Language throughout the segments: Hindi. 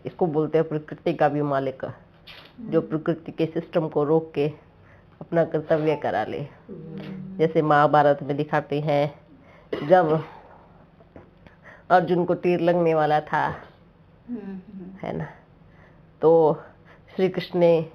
इसको बोलते हैं प्रकृति का भी मालिक, जो प्रकृति के सिस्टम को रोक के अपना कर्तव्य करा ले। जैसे महाभारत में दिखाते हैं जब अर्जुन को तीर लगने वाला था, है ना, तो श्री कृष्ण ने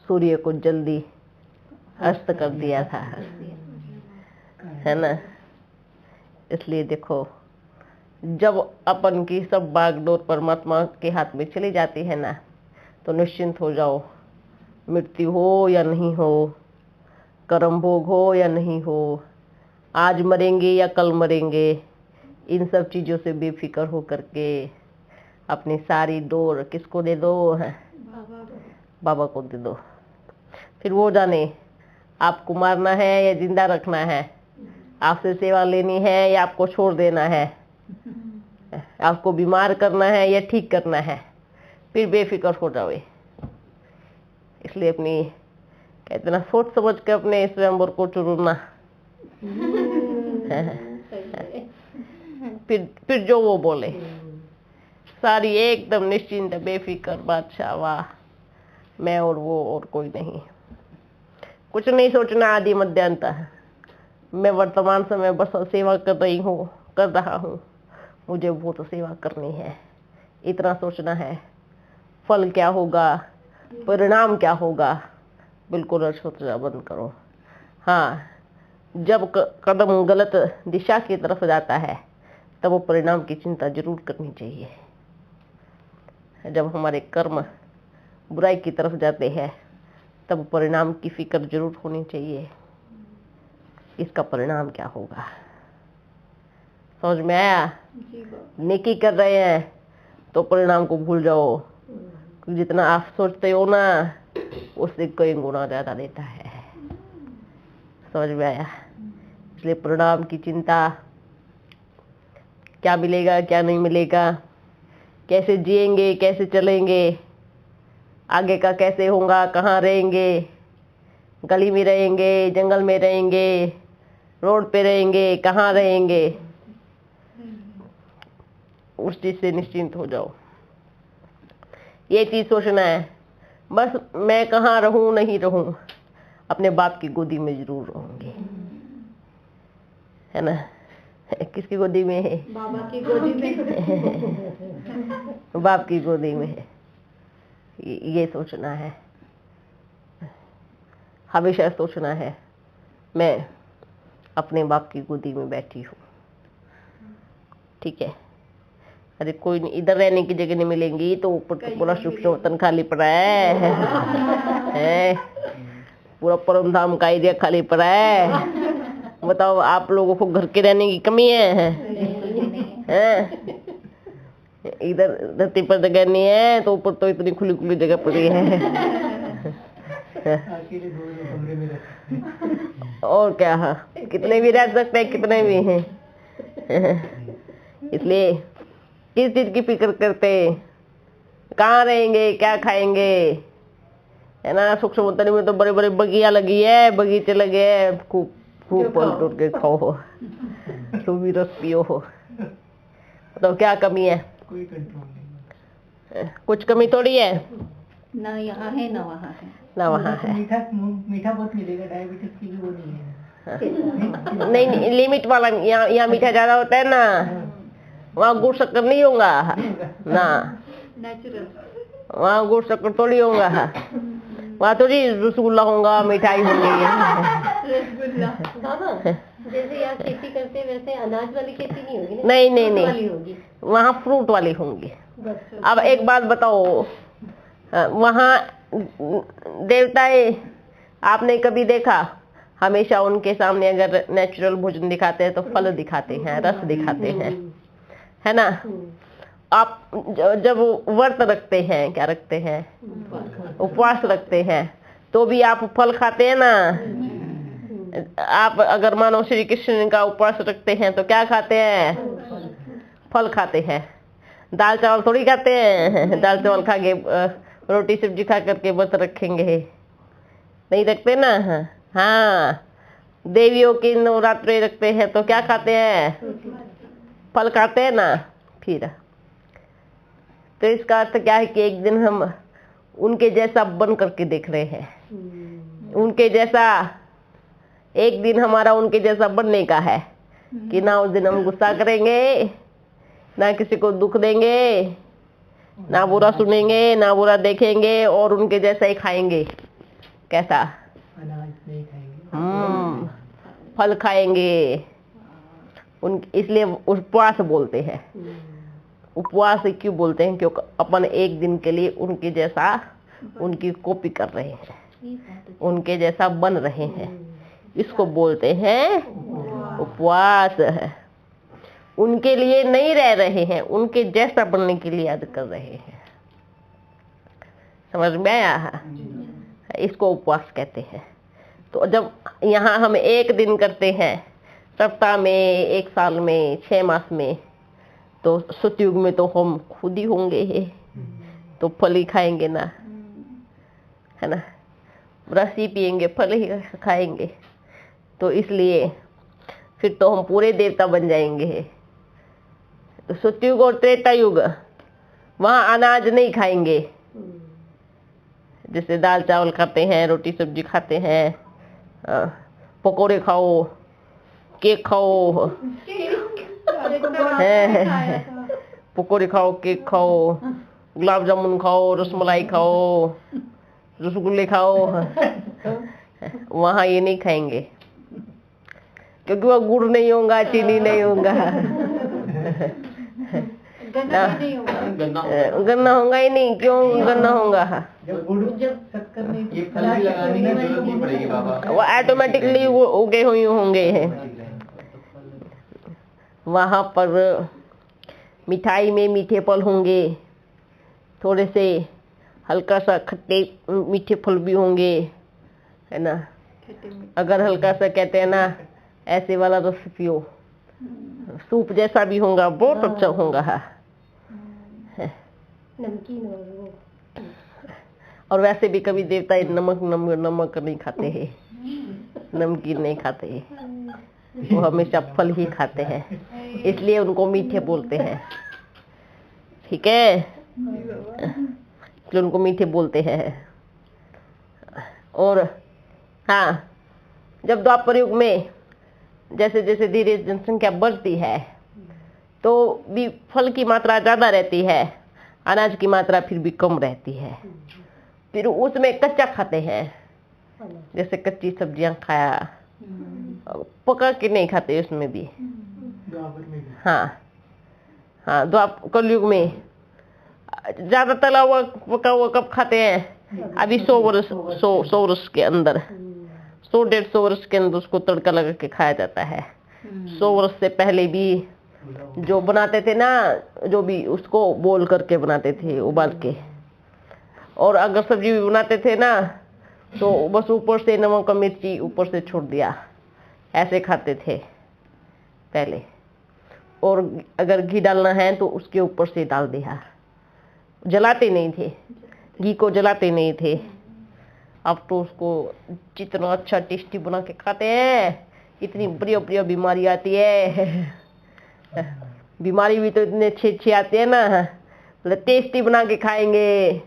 सूर्य को जल्दी अस्त कर दिया था, है ना। इसलिए देखो, जब अपन की सब बागडोर परमात्मा के हाथ में चली जाती है ना, तो निश्चिंत हो जाओ। मृत्यु हो या नहीं हो, कर्म भोग हो या नहीं हो, आज मरेंगे या कल मरेंगे, इन सब चीज़ों से बेफिक्र हो करके अपनी सारी डोर किसको दे दो? बाबा को दे दो। फिर वो जाने आपको मारना है या जिंदा रखना है, आपसे सेवा लेनी है या आपको छोड़ देना है, आपको बीमार करना है या ठीक करना है। फिर बेफिक्र हो जाओ। इसलिए अपनी कहते ना, सोच समझ के अपने स्वयंवर को चुनना। फिर जो वो बोले सारी एकदम निश्चिंत बेफिक्र बादशाह, वाह मैं और वो और कोई नहीं, कुछ नहीं सोचना आदि मध्य अंत। मैं वर्तमान समय बस सेवा कर रहा हूँ, मुझे वो तो सेवा करनी है, इतना सोचना है। फल क्या होगा, परिणाम क्या होगा, बिल्कुल सोचना बंद करो। हाँ, जब कदम गलत दिशा की तरफ जाता है तब वो परिणाम की चिंता जरूर करनी चाहिए। जब हमारे कर्म बुराई की तरफ जाते हैं तब परिणाम की फिक्र जरूर होनी चाहिए, इसका परिणाम क्या होगा। समझ में आया? नेकी कर रहे हैं तो परिणाम को भूल जाओ, जितना आप सोचते हो ना उससे कई गुना ज्यादा देता है। समझ में आया? इसलिए परिणाम की चिंता, क्या मिलेगा क्या नहीं मिलेगा, कैसे जिएंगे कैसे चलेंगे, आगे का कैसे होगा, कहाँ रहेंगे, गली में रहेंगे, जंगल में रहेंगे, रोड पे रहेंगे, कहाँ रहेंगे, उस चीज से निश्चिंत हो जाओ। ये चीज सोचना है, बस मैं कहाँ रहूं नहीं रहूं, अपने बाप की गोदी में जरूर रहूंगी, है ना। किसकी गोदी में है? बाबा की गोदी में। बाप की गोदी में है, ये सोचना है, हमेशा सोचना है मैं अपने बाप की गोदी में बैठी हूँ। ठीक है? अरे कोई नहीं, इधर रहने की जगह नहीं मिलेंगी तो ऊपर तो पूरा सुख वतन खाली पड़ा है, पूरा परम धाम का एरिया खाली पड़ा है। बताओ, आप लोगों को घर के रहने की कमी है? इधर धरती पर जगह नहीं है तो ऊपर तो इतनी खुली खुली जगह पड़ी है। और क्या, कितने भी रह सकते हैं, कितने भी हैं। इसलिए किस चीज की फिक्र करते, कहाँ रहेंगे, क्या खाएंगे, है ना। सूक्ष्म वतन में तो बड़े बड़े बगिया लगी है, बगीचे लगे हैं, खूब खूब फल तोड़ के खाओ, खूब भी रस पियो हो। तो क्या कमी है? कोई कंट्रोल नहीं, कुछ कमी थोड़ी है ना यहाँ है ना वहाँ है। ना वहाँ है। मीठा बहुत मिलेगा, डायबिटीज की भी वो नहीं है। नहीं, लिमिट वाला। यहाँ मीठा ज्यादा होता है ना, वहाँ गुड़ शक्कर नहीं होगा ना, नेचुरल। वहाँ गुड़ शक्कर थोड़ी होगा, वहाँ थोड़ी रसगुल्ला होगा, मिठाई होगी। रसगुल्ला बाबा, जैसे यहाँ खेती करते वैसे अनाज वाली खेती नहीं होगी ना? नहीं नहीं फ्रूट वाली नहीं, होगी। वहाँ फ्रूट वाली होंगी। अब एक बात बताओ, वहाँ देवताएं आपने कभी देखा, हमेशा उनके सामने अगर नेचुरल भोजन दिखाते हैं तो फल दिखाते हैं, रस दिखाते हैं, है ना। आप जब व्रत रखते हैं, क्या रखते हैं, उपवास रखते हैं, तो भी आप फल खाते हैं ना। आप अगर मानो श्री कृष्ण का उपवास रखते हैं तो क्या खाते हैं, फल खाते हैं। दाल चावल थोड़ी खाते हैं, दाल चावल खा के रोटी सब्जी खा करके व्रत रखेंगे, नहीं रखते ना। हाँ, देवियों की नवरात्रि रखते हैं तो क्या खाते हैं, फल खाते हैं ना। फिर तो इसका अर्थ क्या है कि एक दिन हम उनके जैसा बन करके देख रहे हैं, उनके जैसा। एक दिन हमारा उनके जैसा बनने का है कि ना उस दिन हम गुस्सा करेंगे, ना किसी को दुख देंगे, ना बुरा सुनेंगे, ना बुरा देखेंगे, और उनके जैसा ही खाएंगे। कैसा? अनाज नहीं खाएंगे, फल खाएंगे। इसलिए उपवास बोलते हैं। उपवास क्यों बोलते हैं? क्योंकि अपन एक दिन के लिए उनके जैसा, उनकी कॉपी कर रहे हैं, उनके जैसा बन रहे हैं। इसको बोलते हैं उपवास है। उनके लिए नहीं रह रहे हैं, उनके जैसा बनने के लिए याद कर रहे हैं। समझ में आया? इसको उपवास कहते हैं। तो जब यहाँ हम एक दिन करते हैं, सप्ताह में, एक साल में, 6 मास में, तो सतयुग में तो हम खुद ही होंगे, तो फल ही खाएंगे ना, है ना? रस ही पियेंगे, फल ही खाएंगे। तो इसलिए फिर तो हम पूरे देवता बन जाएंगे। तो सतयुग और त्रेता युग, वहाँ अनाज नहीं खाएंगे, जैसे दाल चावल खाते हैं, रोटी सब्जी खाते हैं, पकोड़े खाओ, केक खाओ, पकोड़े खाओ, केक खाओ, गुलाब जामुन खाओ, रसमलाई खाओ, रसगुल्ले खाओ। वहाँ ये नहीं खाएंगे, क्योंकि वह गुड़ नहीं होगा, चीनी नहीं होगा, गन्ना होगा ही नहीं। क्यों गन्ना होगा? वो ऑटोमेटिकली वो उगे हुए होंगे। वहाँ पर मिठाई में मीठे फल होंगे, थोड़े से हल्का सा खट्टे मीठे फल भी होंगे, है ना? अगर हल्का सा कहते हैं ना, ऐसे वाला रस पियो, सूप जैसा भी होगा, बहुत अच्छा होगा। नमकीन और वैसे भी कभी देवता नमक नहीं खाते हैं, नमकीन नहीं खाते हैं, वो हमेशा फल ही खाते हैं, इसलिए उनको मीठे बोलते हैं। ठीक है, इसलिए उनको मीठे बोलते हैं। और हाँ, जब द्वापर युग में जैसे जैसे धीरे जनसंख्या बढ़ती है, तो भी फल की मात्रा ज़्यादा रहती है, अनाज की मात्रा फिर भी कम रहती है। फिर उसमें कच्चा खाते हैं, जैसे कच्ची सब्जियां खाया, पका के नहीं खाते उसमें भी। हाँ हाँ, कलयुग में ज़्यादा तला हुआ पका हुआ कब खाते हैं? अभी 100 वर्ष के अंदर, 100-150 वर्ष के अंदर उसको तड़का लगा के खाया जाता है। 100 वर्ष से पहले भी जो बनाते थे ना, जो भी उसको बोल करके बनाते थे, उबाल के। और अगर सब्जी भी बनाते थे ना, तो बस ऊपर से नमक और मिर्ची ऊपर से छोड़ दिया, ऐसे खाते थे पहले। और अगर घी डालना है तो उसके ऊपर से डाल दिया, जलाते नहीं थे, घी को जलाते नहीं थे। अब तो उसको जितना अच्छा टेस्टी बना के खाते हैं, इतनी बढ़िया बीमारी आती है। बीमारी भी तो इतने अच्छे आते हैं ना, मतलब टेस्टी बना के खाएंगे,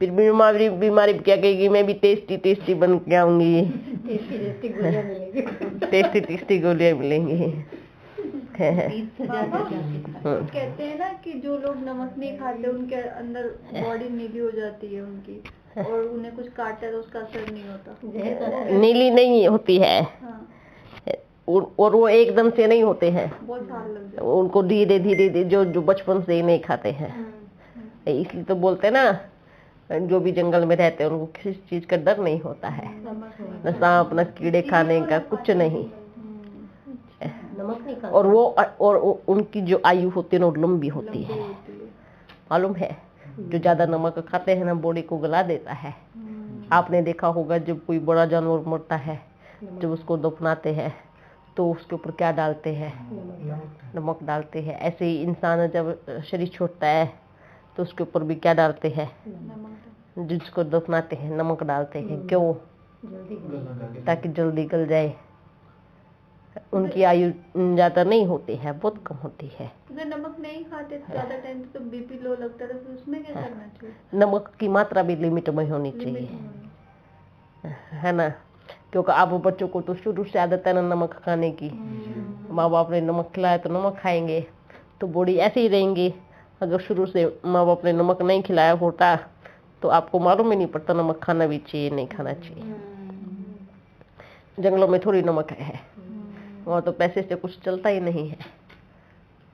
फिर बीमारी क्या कहेगी, मैं भी टेस्टी बन के आऊंगी, टेस्टी गोलियां मिलेंगी। कहते हैं ना कि जो लोग नमक नहीं खाते उनके अंदर बॉडी नीली हो जाती है उनकी, और उन्हें कुछ काटे तो उसका असर नहीं होता। नीली नहीं होती है। हाँ। और वो एकदम से नहीं होते हैं, बहुत साल लग जाते, उनको धीरे धीरे जो बचपन से ही नहीं खाते हैं। इसलिए तो बोलते हैं ना, जो भी जंगल में रहते हैं उनको किसी चीज का डर नहीं होता है, न सांप न कीड़े खाने का, कुछ नहीं। नमक नहीं खाते। और उनकी जो आयु होती है ना, लंबी होती है। मालूम है, जो ज्यादा नमक खाते हैं ना, बॉडी को गला देता है। आपने देखा होगा, जब कोई बड़ा जानवर मरता है, जब उसको दफनाते हैं तो उसके ऊपर क्या डालते हैं? नमक डालते हैं। ऐसे ही इंसान जब शरीर छोड़ता है तो उसके ऊपर भी क्या डालते हैं? जिसको दफनाते हैं नमक डालते हैं। क्यों? ताकि जल्दी गल जाए। उनकी आयु ज्यादा नहीं होती है, बहुत कम होती है। अगर नमक नहीं नहीं खाते ज्यादा टाइम तो बीपी लो लगता था, फिर उसमें क्या करना चाहिए? नमक की मात्रा भी लिमिट में होनी लिमिट चाहिए, में होनी। है ना, क्योंकि आप बच्चों को तो शुरू से आदत है ना नमक खाने की। माँ बाप ने नमक खिलाया तो नमक खाएंगे, तो बॉडी ऐसे ही रहेंगी। अगर शुरू से माँ बाप ने नमक नहीं खिलाया होता तो आपको मालूम ही नहीं पड़ता नमक खाना भी चाहिए नहीं खाना चाहिए। जंगलों में थोड़ी नमक है, वहाँ तो पैसे से कुछ चलता ही नहीं है,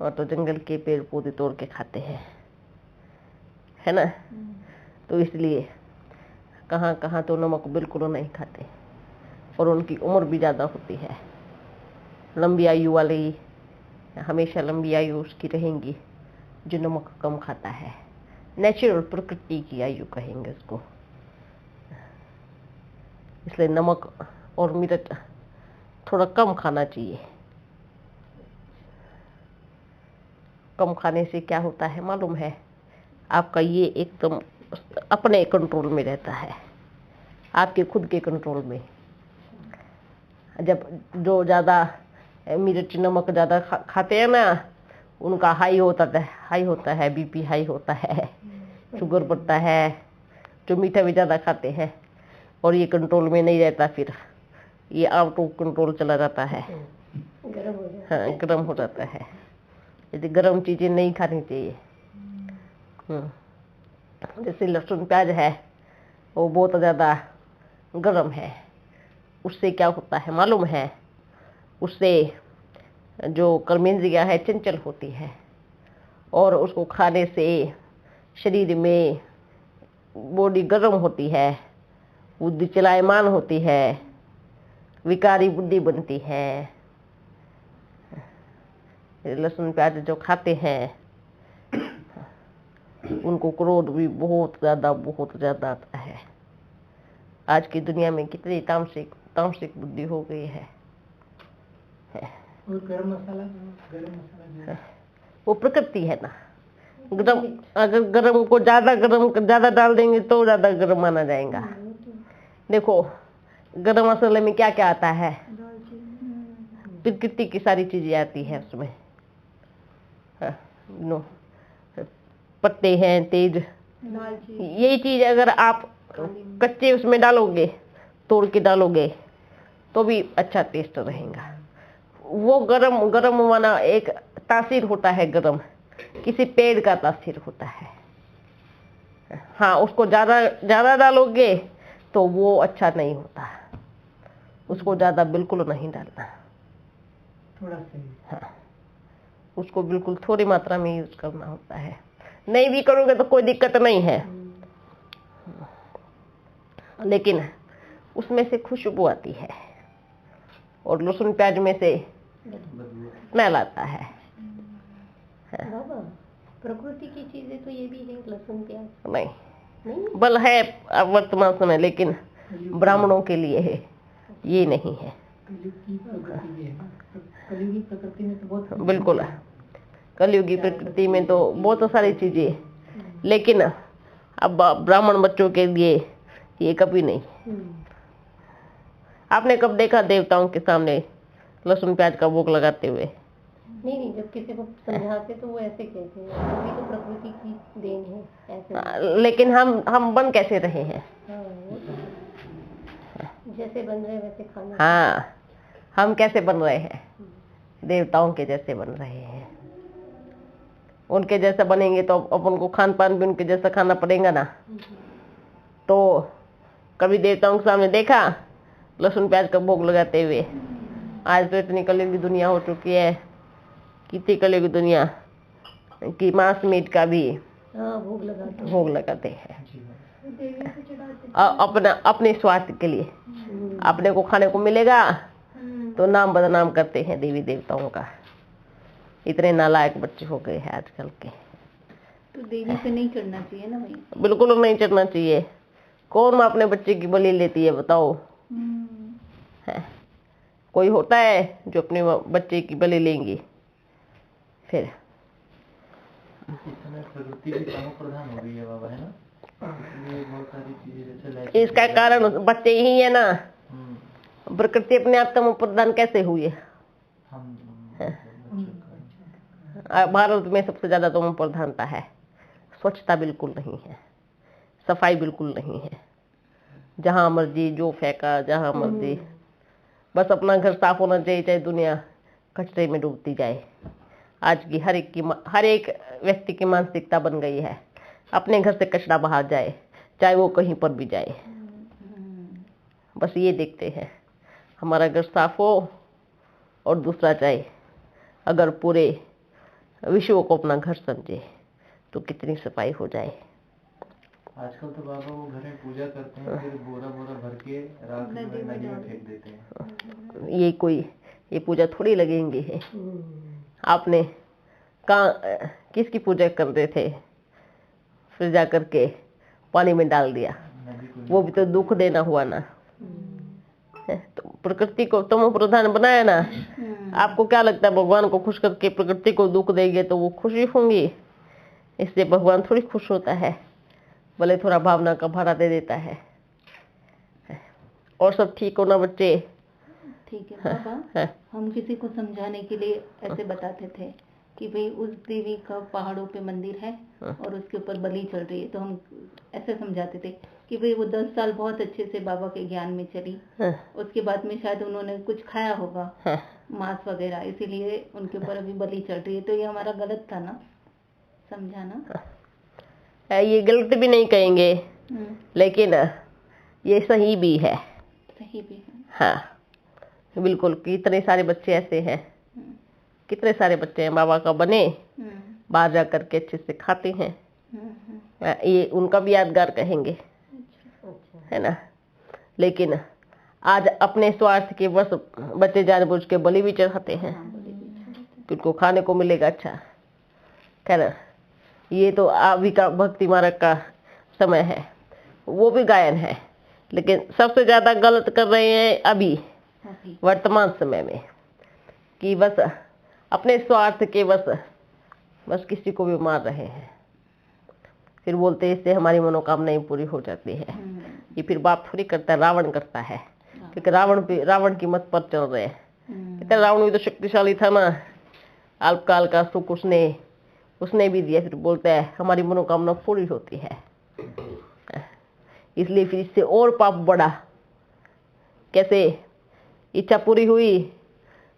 वहाँ तो जंगल के पेड़ पौधे तोड़ के खाते हैं, है ना। तो इसलिए कहाँ कहाँ तो नमक बिल्कुल नहीं खाते, और उनकी उम्र भी ज़्यादा होती है। लंबी आयु वाली हमेशा लंबी आयु उसकी रहेंगी जो नमक कम खाता है। नेचुरल प्रकृति की आयु कहेंगे उसको। इसलिए नमक और मिर्च थोड़ा कम खाना चाहिए। कम खाने से क्या होता है मालूम है? आपका ये एकदम अपने कंट्रोल में रहता है, आपके खुद के कंट्रोल में। जब जो ज़्यादा मिर्च नमक ज़्यादा खाते हैं ना, उनका हाई होता है, बीपी हाई होता है, शुगर बढ़ता है। जो मीठा भी ज़्यादा खाते हैं और ये कंट्रोल में नहीं रहता, फिर ये आउट ऑफ कंट्रोल चला जाता है, हाँ गर्म हो जाता है। यदि गर्म चीज़ें नहीं खानी चाहिए। जैसे लहसुन प्याज है वो बहुत ज़्यादा गर्म है, उससे क्या होता है मालूम है? उससे जो कर्मेंद्रियाँ है चंचल होती है, और उसको खाने से शरीर में बॉडी गर्म होती है, बुद्धि चलायमान होती है, विकारी बुद्धि बनती है। लहसुन प्याज जो खाते हैं उनको क्रोध भी बहुत ज़्यादा आता है। आज की दुनिया में कितनी तामसिक बुद्धि हो गई है। और गरम मसाला वो प्रकृति है ना। गरम, अगर गरम को ज़्यादा डाल देंगे तो ज़्यादा गरम माना जाएगा। देखो गरम मसाले में क्या क्या आता है? प्रकृति की सारी चीजें आती है उसमें। पत्ते हैं, तेज, यही चीज अगर आप कच्चे उसमें डालोगे, तोड़ के डालोगे तो भी अच्छा टेस्ट रहेगा। वो गरम माना एक तासीर होता है, गरम किसी पेड़ का तासीर होता है। हाँ, उसको ज्यादा डालोगे तो वो अच्छा नहीं होता, उसको ज्यादा बिल्कुल नहीं डालना, थोड़ा सा। हाँ, उसको बिल्कुल थोड़ी मात्रा में यूज करना होता है। नहीं भी करोगे तो कोई दिक्कत नहीं है, लेकिन उसमें से खुशबू आती है और लहसुन प्याज में से स्मेल आता है। बाबा, प्रकृति की चीजें तो ये भी है, लहसुन प्याज नहीं बल है वर्तमान समय, लेकिन ब्राह्मणों के लिए है, ये नहीं है। कलयुगी प्रकृति में तो बहुत, बिल्कुल कलयुगी प्रकृति में तो बहुत सारी चीजें, लेकिन अब ब्राह्मण बच्चों के लिए ये कभी नहीं। आपने कब देखा देवताओं के सामने लहसुन प्याज का भोग लगाते हुए? नहीं, जब किसी को समझाते तो वो ऐसे कहते हैं वो भी तो प्रकृति की देन है ऐसे। लेकिन हम बन कैसे रहे हैं? जैसे बन रहे वैसे खाना। हाँ, हम कैसे बन रहे हैं? देवताओं के जैसे बन रहे हैं। उनके जैसा बनेंगे तो अपन को खान पान भी उनके जैसा खाना पड़ेगा ना। तो कभी देवताओं के सामने देखा लहसुन प्याज का भोग लगाते हुए? आज तो इतनी कलयुगी दुनिया हो चुकी है, कितनी कलयुगी दुनिया कि मांस मीट का भी भोग लगाते हैं अपने स्वार्थ के लिए। अपने को खाने को मिलेगा तो नाम बदनाम करते हैं देवी देवताओं का। इतने नालायक बच्चे हो गए हैं आजकल के। तो देवी पे नहीं चढ़ना चाहिए ना भाई? बिल्कुल नहीं चढ़ना चाहिए। कौन माँ अपने बच्चे की बलि लेती है बताओ? है कोई होता है जो अपने बच्चे की बलि लेंगी? फिर प्रकृति भी प्रधान हो गई है बाबा, है ना? बहुत सारी चीजें जैसे इसका कारण बच्चे ही है ना। प्रकृति अपने आप तम प्रधान कैसे हुई है? भारत में सबसे ज्यादा तमो प्रधानता है। स्वच्छता बिल्कुल नहीं है, सफाई बिल्कुल नहीं है, जहां मर्जी जो फेंका, जहां मर्जी, बस अपना घर साफ होना चाहिए, चाहे दुनिया कचरे में डूबती जाए। आज की हर एक व्यक्ति की मानसिकता बन गई है, अपने घर से कचरा बाहर जाए, चाहे वो कहीं पर भी जाए, बस ये देखते हैं हमारा घर साफ हो और दूसरा चाहे। अगर पूरे विश्व को अपना घर समझे तो कितनी सफाई हो जाए। आजकल तो बाबा वो घर में पूजा करते हैं, फिर बोरा बोरा भर के रात में नदी में फेंक देते हैं। ये पूजा थोड़ी लगेंगे है। आपने कहाँ किसकी पूजा कर रहे थे, फिर जा करके पानी में डाल दिया, वो भी तो दुख देना हुआ ना। तो प्रकृति को तमो प्रधान बनाया ना। आपको क्या लगता है भगवान को खुश करके प्रकृति को दुख देंगे तो वो खुशी होंगी? इससे भगवान थोड़ी खुश होता है, भले थोड़ा भावना का भाड़ा दे देता है। और सब ठीक हो ना बच्चे? ठीक है बाबा। हम किसी को समझाने के लिए ऐसे बताते थे कि भाई उस देवी का पहाड़ों पे मंदिर है और उसके ऊपर बलि चल रही है, तो हम ऐसे समझाते थे कि भाई वो 10 साल बहुत अच्छे से बाबा के ज्ञान में चली, उसके बाद में शायद उन्होंने कुछ खाया होगा मांस वगैरह, इसीलिए उनके ऊपर अभी बलि चल रही है। तो ये हमारा गलत था ना समझाना? ये गलत भी नहीं कहेंगे, लेकिन ये सही भी है। सही भी है, हाँ बिल्कुल। कितने सारे बच्चे ऐसे हैं, कितने सारे बच्चे हैं बाबा का बने, बाहर जा करके अच्छे से खाते हैं। ये उनका भी यादगार कहेंगे, है ना। लेकिन आज अपने स्वार्थ के बस बच्चे जानबूझ के बलि भी चढ़ाते हैं कि उनको खाने को मिलेगा। अच्छा खैर, ये तो अभी का भक्ति मार्ग का समय है, वो भी गायन है, लेकिन सबसे ज्यादा गलत कर रहे हैं अभी वर्तमान समय में कि बस अपने स्वार्थ के बस किसी को भी मार रहे हैं। फिर बोलते हैं इससे हमारी मनोकामनाएं पूरी हो जाती है। ये फिर बाप थोड़ी करता है, रावण करता है, क्योंकि रावण की मत पर चल रहे हैं। कहते रावण भी तो शक्तिशाली था ना, अल्पकाल का सुख उसने भी दिया, फिर बोलता है हमारी मनोकामना पूरी होती है। इसलिए फिर इससे और पाप बढ़ा। कैसे? इच्छा पूरी हुई,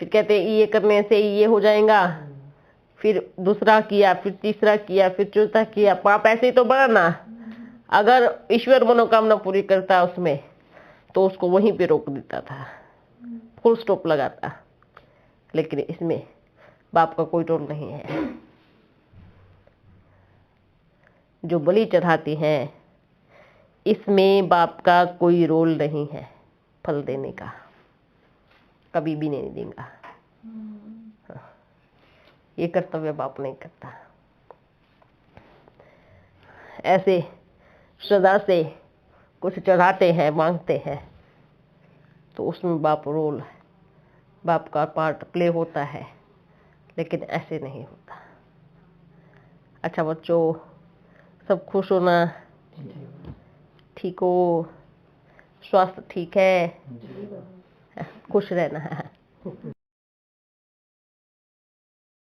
फिर कहते ये करने से ये हो जाएगा, फिर दूसरा किया, फिर तीसरा किया, फिर चौथा किया, पाप ऐसे ही तो बढ़ा ना। अगर ईश्वर मनोकामना पूरी करता उसमें तो उसको वहीं पे रोक देता था, फुल स्टॉप लगाता। लेकिन इसमें बाप का कोई रोल नहीं है। जो बलि चढ़ाती हैं इसमें बाप का कोई रोल नहीं है फल देने का, कभी भी नहीं देगा। ये कर्तव्य बाप नहीं करता। ऐसे श्रद्धा से कुछ चढ़ाते हैं, मांगते हैं, तो उसमें बाप का पार्ट प्ले होता है, लेकिन ऐसे नहीं होता। अच्छा बच्चों, सब खुश होना, ठीक हो, स्वास्थ्य ठीक है, खुश रहना है।